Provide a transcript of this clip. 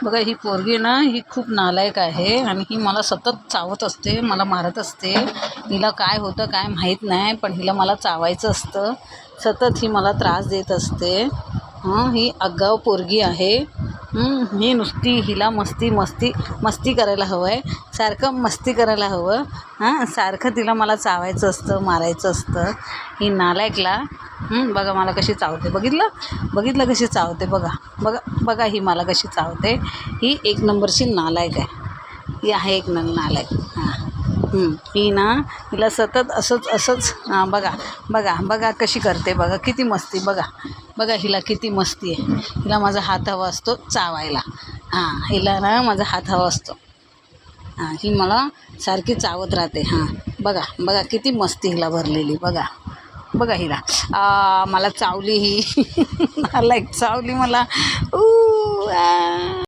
बघा ही पोरगी ना ही खूप नालायक आहे आणि ही मला सतत चावत असते, मला मारत असते. हिला काय होतं काय माहीत नाही, पण हिला मला चावायचं असतं. सतत ही मला त्रास देत असते. ही आगाऊ पोरगी आहे. ही नुसती हिला मस्ती करायला हवं आहे, सारखं मस्ती करायला हवं. सारखं तिला मला चावायचं असतं, मारायचं असतं. ही नालायकला बघा मला कशी चावते, बघितलं कशी चावते बघा बघा बघा ही मला कशी चावते. ही एक नंबरची नालायक आहे, ही आहे एक नालायक. ही ना हिला सतत असंच बघा बघा बघा कशी करते बघा, किती मस्ती बघा बघा हिला किती मस्ती आहे. हिला माझा हात हवा असतो चावायला. हिला ना माझा हात हवा असतो. ही मला सारखी चावत राहते. बघा बघा किती मस्ती हिला भरलेली बघा बघा हिला. मला चावली ही नालायक चावली मला.